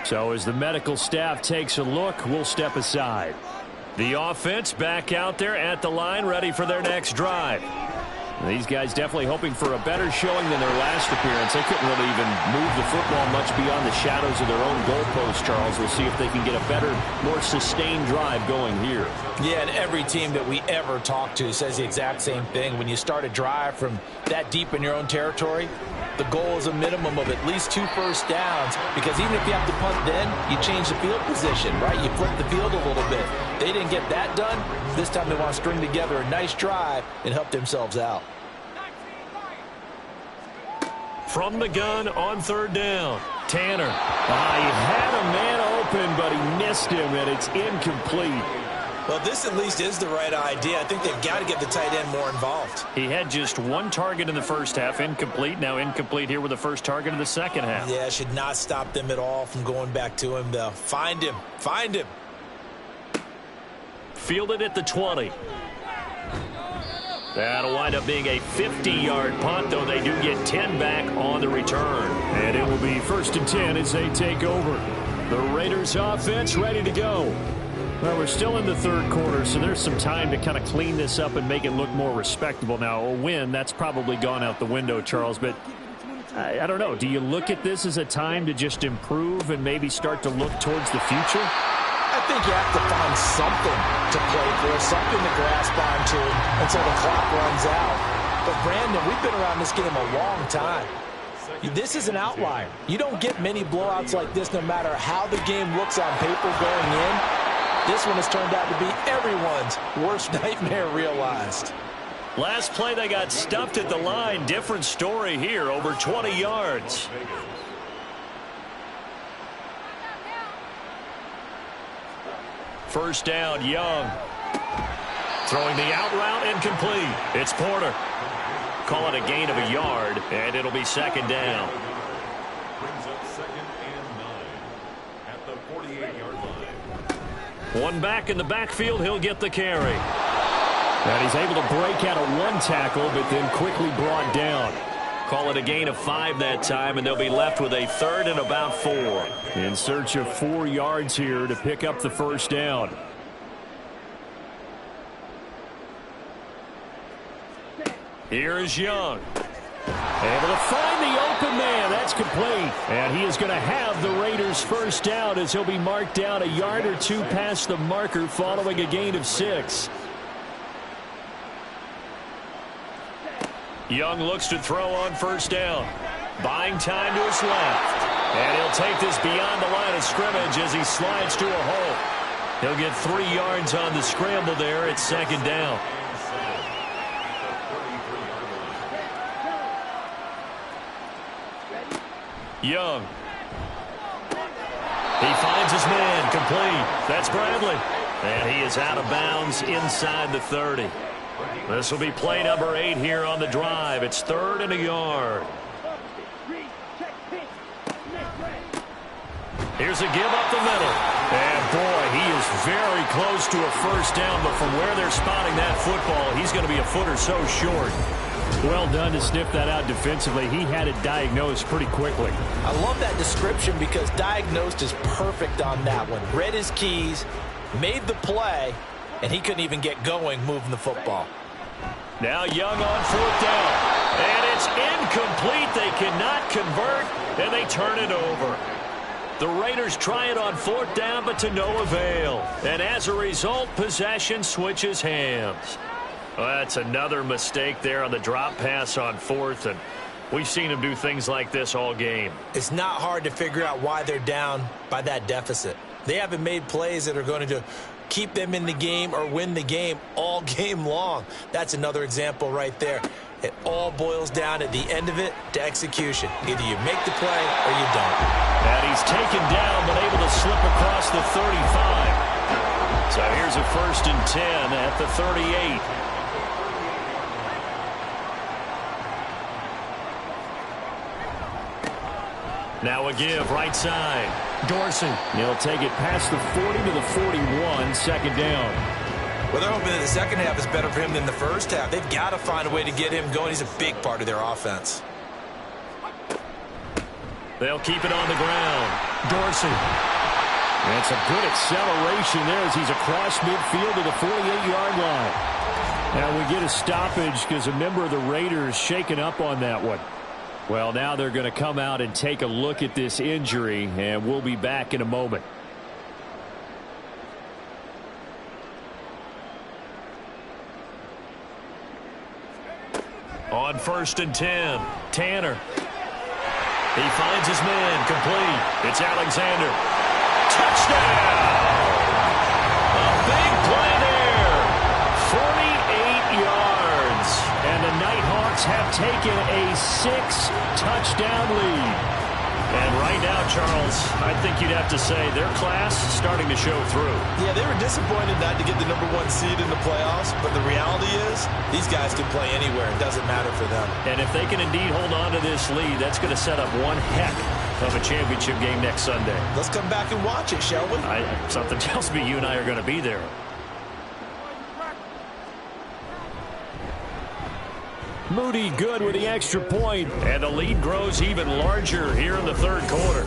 So as the medical staff takes a look, we'll step aside. The offense back out there at the line, ready for their next drive. These guys definitely hoping for a better showing than their last appearance. They couldn't really even move the football much beyond the shadows of their own goalpost, Charles. We'll see if they can get a better, more sustained drive going here. Yeah, and every team that we ever talk to says the exact same thing. When you start a drive from that deep in your own territory, the goal is a minimum of at least 2 first downs, because even if you have to punt then, you change the field position, right? You flip the field a little bit. They didn't get that done. This time they want to string together a nice drive and help themselves out. From the gun on 3rd down, Tanner. He had a man open, but he missed him, and it's incomplete. Well, this at least is the right idea. I think they've got to get the tight end more involved. He had just 1 target in the first half, incomplete. Now incomplete here with the first target in the second half. Yeah, should not stop them at all from going back to him, though. Find him. Find him. Fielded at the 20. That'll wind up being a 50-yard punt, though they do get 10 back on the return. And it will be 1st and 10 as they take over. The Raiders offense ready to go. Well, we're still in the 3rd quarter, so there's some time to kind of clean this up and make it look more respectable. Now, a win, that's probably gone out the window, Charles, but I don't know. Do you look at this as a time to just improve and maybe start to look towards the future? I think you have to find something to play for, something to grasp onto until the clock runs out. But, Brandon, we've been around this game a long time. This is an outlier. You don't get many blowouts like this no matter how the game looks on paper going in. This one has turned out to be everyone's worst nightmare realized. Last play, they got stuffed at the line. Different story here, over 20 yards. First down, Young. Throwing the out route, incomplete. It's Porter. Call it a gain of a yard, and it'll be 2nd down. Brings up 2nd and 9 at the 48-yard line. One back in the backfield, he'll get the carry. And he's able to break out of 1 tackle, but then quickly brought down. Call it a gain of 5 that time, and they'll be left with a 3rd and about 4. In search of 4 yards here to pick up the first down. Here is Young. Able to find the open man. That's complete. And he is going to have the Raiders' first down as he'll be marked down a yard or 2 past the marker following a gain of 6. Young looks to throw on first down. Buying time to his left. And he'll take this beyond the line of scrimmage as he slides to a hole. He'll get 3 yards on the scramble there. It's second down. Young. He finds his man, complete. That's Bradley. And he is out of bounds inside the 30. This will be play number 8 here on the drive. It's 3rd and a yard. Here's a give up the middle. And boy, he is very close to a first down, but from where they're spotting that football, he's going to be a foot or so short. Well done to sniff that out defensively. He had it diagnosed pretty quickly. I love that description because diagnosed is perfect on that one. Read his keys, made the play, and he couldn't even get going moving the football. Now Young on 4th down. And it's incomplete. They cannot convert, and they turn it over. The Raiders try it on 4th down, but to no avail. And as a result, possession switches hands. Well, that's another mistake there on the drop pass on 4th, and we've seen him do things like this all game. It's not hard to figure out why they're down by that deficit. They haven't made plays that are going to keep them in the game or win the game all game long. That's another example right there. It all boils down at the end of it to execution. Either you make the play or you don't. And he's taken down but able to slip across the 35. So here's a 1st and 10 at the 38. Now a give right side. Dorsey. He'll take it past the 40 to the 41, second down. Well, they're hoping that the second half is better for him than the first half. They've got to find a way to get him going. He's a big part of their offense. They'll keep it on the ground. Dorsey. That's a good acceleration there as he's across midfield to the 48-yard line. Now we get a stoppage because a member of the Raiders shaken up on that one. Well, now they're going to come out and take a look at this injury, and we'll be back in a moment. On 1st and 10, Tanner. He finds his man, complete. It's Alexander. Touchdown! A big play there. 48 yards. And the Nighthawks have taken a 6-touchdown lead. And right now, Charles, I think you'd have to say their class starting to show through. Yeah, they were disappointed not to get the number 1 seed in the playoffs, but the reality is these guys can play anywhere. It doesn't matter for them. And if they can indeed hold on to this lead, that's going to set up one heck of a championship game next Sunday. Let's come back and watch it, shall we? Something tells me you and I are going to be there. Moody good with the extra point. And the lead grows even larger here in the 3rd quarter.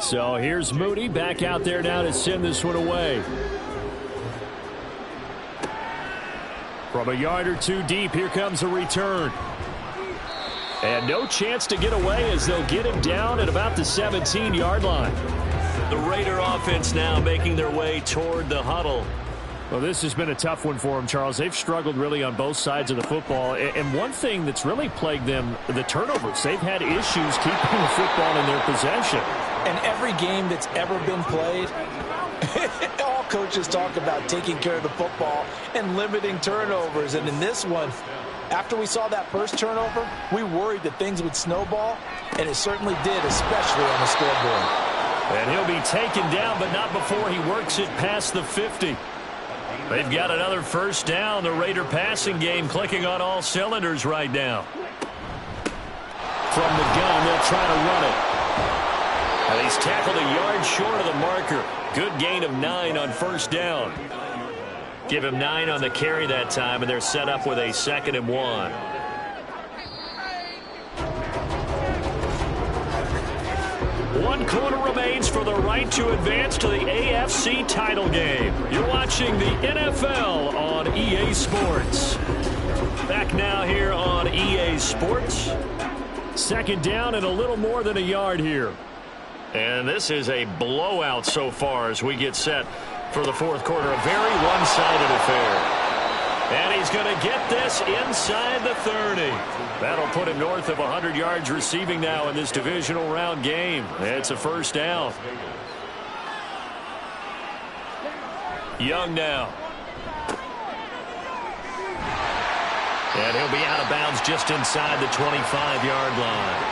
So here's Moody back out there now to send this one away. From a yard or 2 deep, here comes a return. And no chance to get away as they'll get him down at about the 17-yard line. The Raider offense now making their way toward the huddle. Well, this has been a tough one for them, Charles. They've struggled really on both sides of the football. And one thing that's really plagued them, the turnovers. They've had issues keeping the football in their possession. And every game that's ever been played, all coaches talk about taking care of the football and limiting turnovers. And in this one, after we saw that first turnover, we worried that things would snowball, and it certainly did, especially on the scoreboard. And he'll be taken down, but not before he works it past the 50. They've got another first down. The Raider passing game clicking on all cylinders right now. From the gun, they'll try to run it. And he's tackled a yard short of the marker. Good gain of 9 on first down. Give him 9 on the carry that time, and they're set up with a 2nd and 1. One quarter remains for the right to advance to the AFC title game. You're watching the NFL on EA Sports. Back now here on EA Sports. 2nd down and a little more than a yard here. And this is a blowout so far as we get set for the 4th quarter. A very one-sided affair. And he's going to get this inside the 30. That'll put him north of 100 yards receiving now in this divisional round game. It's a first down. Young now. And he'll be out of bounds just inside the 25-yard line.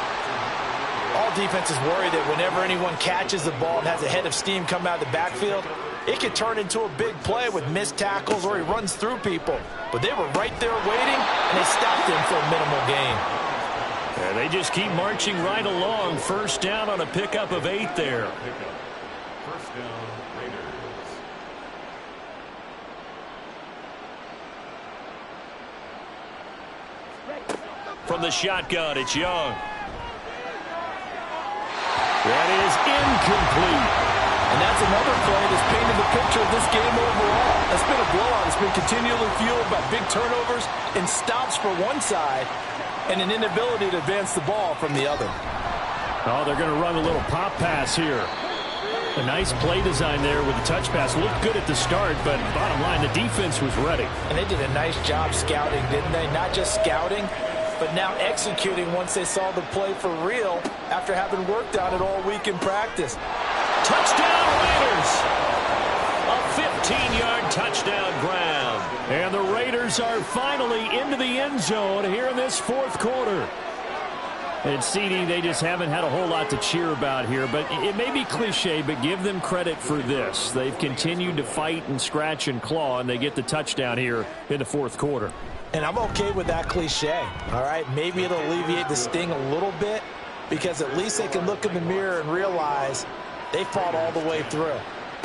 All defenses worry that whenever anyone catches the ball and has a head of steam come out of the backfield, it could turn into a big play with missed tackles or he runs through people. But they were right there waiting, and they stopped him for a minimal gain. And they just keep marching right along. First down on a pickup of 8 there. First down, Raiders. From the shotgun, it's Young. That is incomplete. And that's another play that's painted the picture of this game overall. It's been a blowout. It's been continually fueled by big turnovers and stops for one side and an inability to advance the ball from the other. Oh, they're going to run a little pop pass here. A nice play design there with the touch pass. Looked good at the start, but bottom line, the defense was ready. And they did a nice job scouting, didn't they? Not just scouting, but now executing once they saw the play for real after having worked on it all week in practice. Touchdown Raiders! A 15-yard touchdown grab. And the Raiders are finally into the end zone here in this fourth quarter. And CD, they just haven't had a whole lot to cheer about here, but it may be cliche, but give them credit for this. They've continued to fight and scratch and claw, and they get the touchdown here in the fourth quarter. And I'm okay with that cliche, all right? Maybe it'll alleviate the sting a little bit because at least they can look in the mirror and realize they fought all the way through.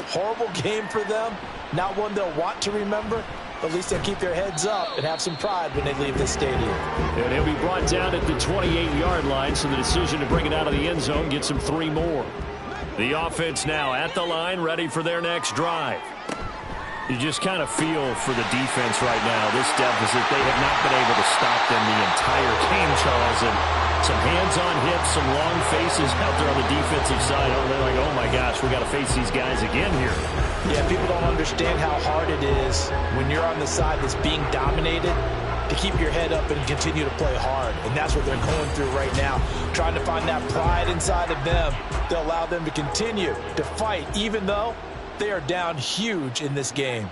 Horrible game for them, not one they'll want to remember, but at least they'll keep their heads up and have some pride when they leave this stadium. And he'll be brought down at the 28-yard line, so the decision to bring it out of the end zone gets him 3 more. The offense now at the line, ready for their next drive. You just kind of feel for the defense right now. This deficit, they have not been able to stop them the entire game, Charles. And some hands-on hits, some long faces out there on the defensive side. Oh, they're like, oh my gosh, we got to face these guys again here. Yeah, people don't understand how hard it is when you're on the side that's being dominated to keep your head up and continue to play hard. And that's what they're going through right now, trying to find that pride inside of them to allow them to continue to fight, even though they are down huge in this game.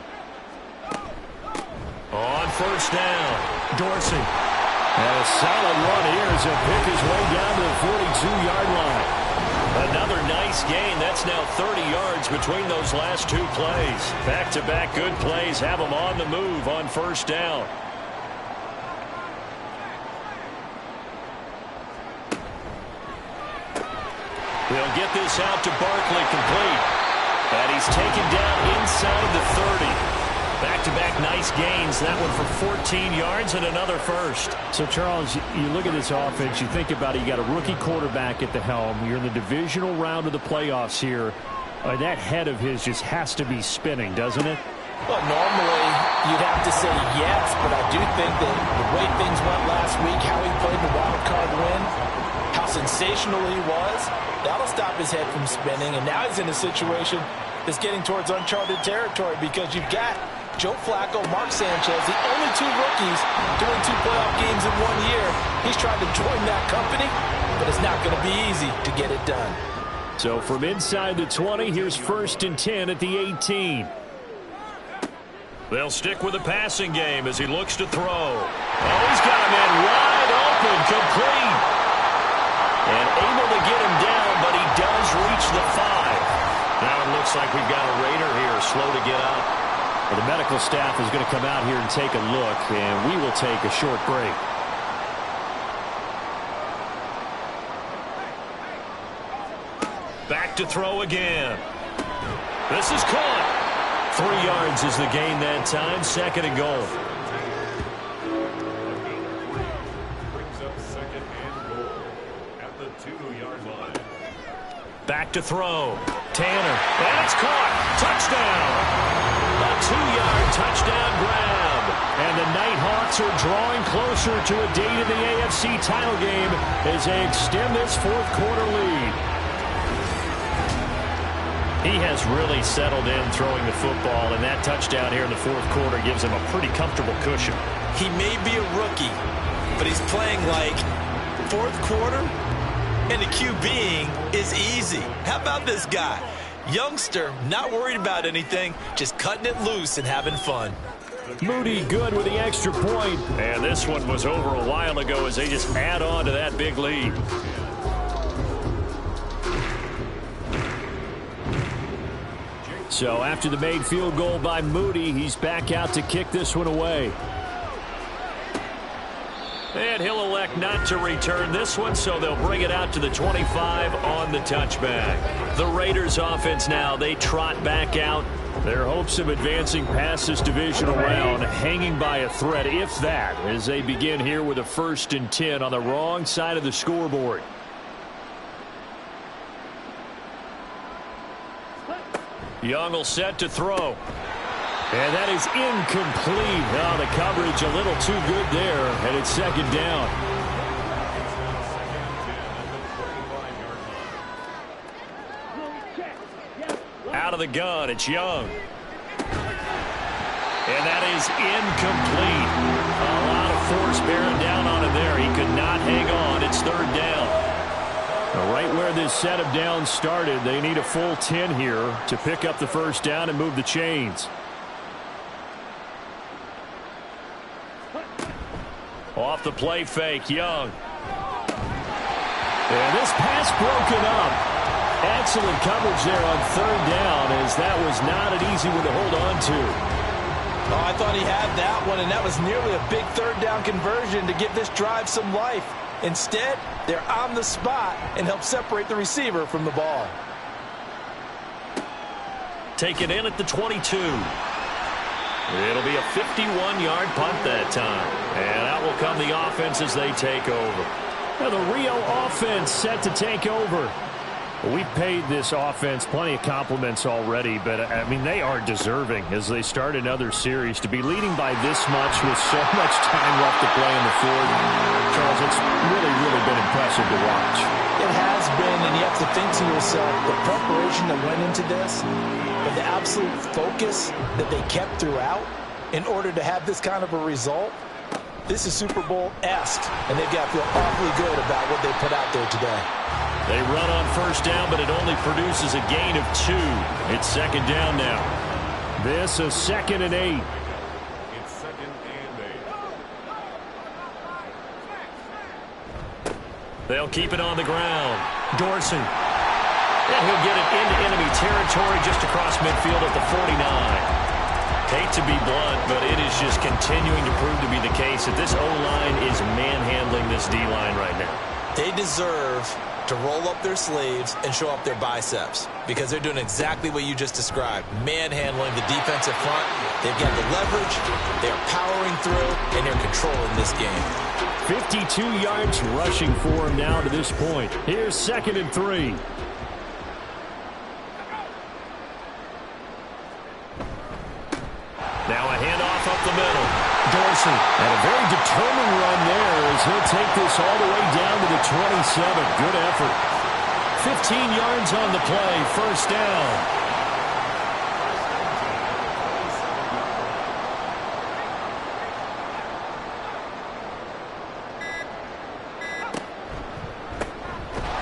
On first down, Dorsey. And a solid run here as he'll pick his way down to the 42-yard line. Another nice gain. That's now 30 yards between those last 2 plays. Back-to-back good plays have them on the move on first down. They'll get this out to Barkley complete. And he's taken down inside the 30. Back-to-back nice gains. That one for 14 yards and another first. So, Charles, you look at this offense, you think about it, you got a rookie quarterback at the helm. You're in the divisional round of the playoffs here. That head of his just has to be spinning, doesn't it? Well, normally you'd have to say yes, but I do think that the way things went last week, how he played the wild card win, how sensational he was, that'll stop his head from spinning. And now he's in a situation that's getting towards uncharted territory because you've got Joe Flacco, Mark Sanchez, the only 2 rookies doing 2 playoff games in 1 year. He's trying to join that company, but it's not going to be easy to get it done. So from inside the 20, here's 1st and 10 at the 18. They'll stick with the passing game as he looks to throw. Oh, he's got a man wide open, complete. And able to get him down, but he does reach the 5. Now it looks like we've got a Raider here, slow to get up. Well, the medical staff is going to come out here and take a look, and we will take a short break. Back to throw again. This is caught. 3 yards is the gain that time. 2nd and goal. Brings up 2nd and goal at the 2-yard line. Back to throw. Tanner. And it's caught. Touchdown. A 2-yard touchdown grab. And the Nighthawks are drawing closer to a date in the AFC title game as they extend this fourth quarter lead. He has really settled in throwing the football, and that touchdown here in the fourth quarter gives him a pretty comfortable cushion. He may be a rookie, but he's playing like fourth quarter, and the QBing is easy. How about this guy? Youngster, not worried about anything, just cutting it loose and having fun. Moody good with the extra point. And this one was over a while ago as they just add on to that big lead. So after the made field goal by Moody, he's back out to kick this one away. And he'll elect not to return this one, so they'll bring it out to the 25 on the touchback. The Raiders offense now, they trot back out. Their hopes of advancing past this divisional round hanging by a thread, if that, as they begin here with a 1st and 10 on the wrong side of the scoreboard. Young will set to throw. And that is incomplete. Oh, the coverage a little too good there, and it's 2nd down. Out of the gun, it's Young. And that is incomplete. A lot of force bearing down on him there. He could not hang on. It's 3rd down. Right where this set of downs started, they need a full 10 here to pick up the 1st down and move the chains. Off the play fake, Young. And this pass broken up. Excellent coverage there on 3rd down, as that was not an easy one to hold on to. Oh, I thought he had that one, and that was nearly a big 3rd down conversion to give this drive some life. Instead, they're on the spot and help separate the receiver from the ball. Taken in at the 22. It'll be a 51-yard punt that time. And out will come the offense as they take over. Now the Rio offense set to take over. We've paid this offense plenty of compliments already, but, I mean, they are deserving as they start another series. To be leading by this much with so much time left to play in the fourth, Charles, it's really, really been impressive to watch. It has been, and you have to think to yourself, the preparation that went into this, and the absolute focus that they kept throughout in order to have this kind of a result. This is Super Bowl-esque, and they've got to feel awfully good about what they put out there today. They run on 1st down, but it only produces a gain of 2. It's 2nd down now. This is 2nd and 8. It's 2nd and 8. They'll keep it on the ground. Dorsey. And he'll get it into enemy territory just across midfield at the 49. Hate to be blunt, but it is just continuing to prove to be the case that this O-line is manhandling this D-line right now. They deserve to roll up their sleeves and show up their biceps because they're doing exactly what you just described, manhandling the defensive front. They've got the leverage, they're powering through, and they're controlling this game. 52 yards rushing for him now to this point. Here's 2nd and 3. Now a handoff up the middle. Dorsey. And a very determined run there as he'll take this all the way down to the 27. Good effort. 15 yards on the play. 1st down.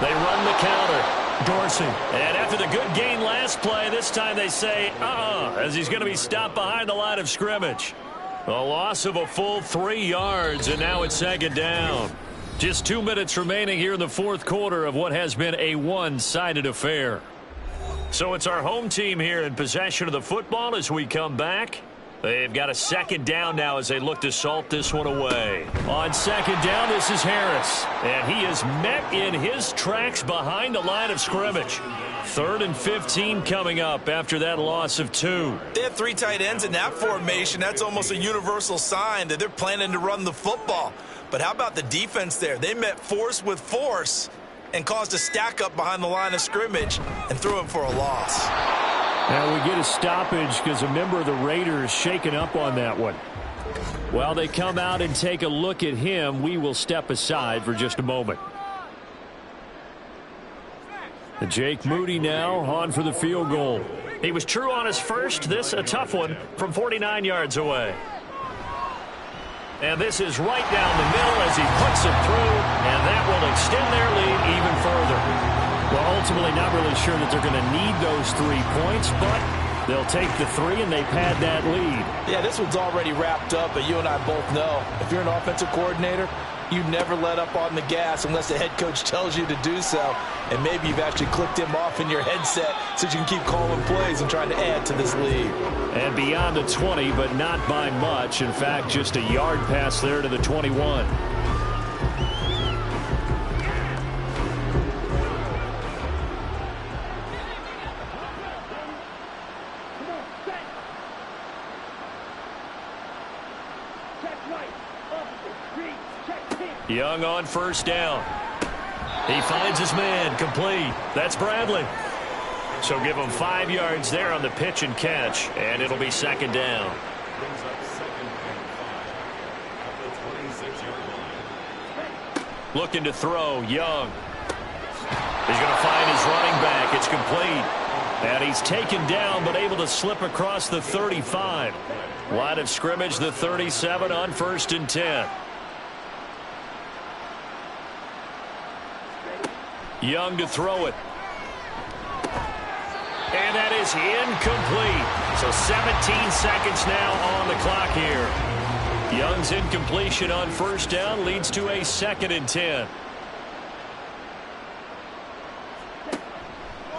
They run the counter. Dorsey. And after the good gain last play, this time they say, as he's going to be stopped behind the line of scrimmage. A loss of a full 3 yards, and now it's 2nd down. Just 2 minutes remaining here in the fourth quarter of what has been a one-sided affair. So it's our home team here in possession of the football as we come back. They've got a 2nd down now as they look to salt this one away. On 2nd down, this is Harris. And he is met in his tracks behind the line of scrimmage. 3rd and 15 coming up after that loss of 2. They have 3 tight ends in that formation. That's almost a universal sign that they're planning to run the football. But how about the defense there? They met force with force and caused a stack up behind the line of scrimmage and threw him for a loss. Now we get a stoppage because a member of the Raiders shaken up on that one. While they come out and take a look at him, we will step aside for just a moment. Jake Moody now on for the field goal. He was true on his first. This a tough one from 49 yards away. And this is right down the middle as he puts it through, and that will extend their lead even further. Well, ultimately not really sure that they're going to need those 3 points, but they'll take the 3 and they pad that lead. Yeah, this one's already wrapped up, but you and I both know if you're an offensive coordinator, you never let up on the gas unless the head coach tells you to do so. And maybe you've actually clicked him off in your headset so you can keep calling plays and trying to add to this lead. And beyond the 20, but not by much. In fact, just a yard pass there to the 21. Young on first down. He finds his man, complete. That's Bradley. So give him 5 yards there on the pitch and catch, and it'll be second down. Brings up second and 5 at the 26-yard line. Looking to throw, Young. He's going to find his running back. It's complete. And he's taken down, but able to slip across the 35. Line of scrimmage, the 37 on 1st and 10. Young to throw it. And that is incomplete. So 17 seconds now on the clock here. Young's incompletion on first down leads to a 2nd and 10.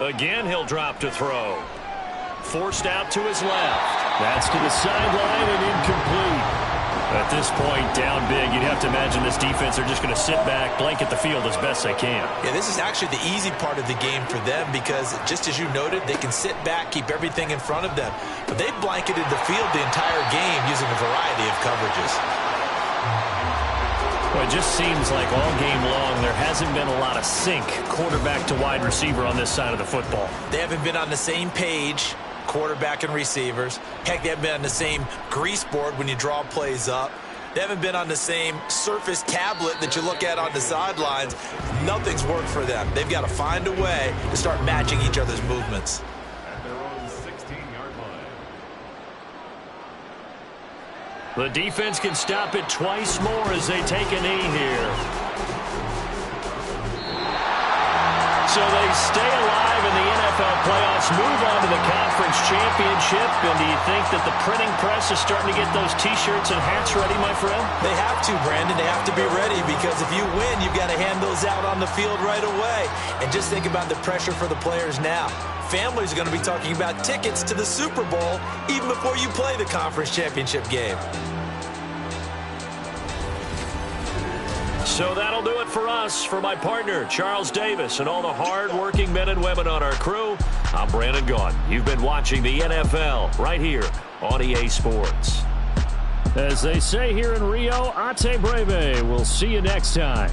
Again, he'll drop to throw. Forced out to his left. That's to the sideline and incomplete. At this point, down big, you'd have to imagine this defense are just going to sit back, blanket the field as best they can. Yeah, this is actually the easy part of the game for them because, just as you noted, they can sit back, keep everything in front of them. But they've blanketed the field the entire game using a variety of coverages. Well, it just seems like all game long there hasn't been a lot of sync quarterback to wide receiver on this side of the football. They haven't been on the same page, quarterback and receivers. Heck, they haven't been on the same grease board when you draw plays up. They haven't been on the same Surface tablet that you look at on the sidelines. Nothing's worked for them. They've got to find a way to start matching each other's movements. At their own 16-yard line. The defense can stop it twice more as they take a knee here. So they stay alive in the NFL playoffs, move on to the conference championship. And do you think that the printing press is starting to get those T-shirts and hats ready, my friend? They have to, Brandon. They have to be ready because if you win, you've got to hand those out on the field right away. And just think about the pressure for the players now. Families are going to be talking about tickets to the Super Bowl even before you play the conference championship game. So that'll do it for us. For my partner, Charles Davis, and all the hard-working men and women on our crew, I'm Brandon Gaudin. You've been watching the NFL right here on EA Sports. As they say here in Rio, Ate Breve. We'll see you next time.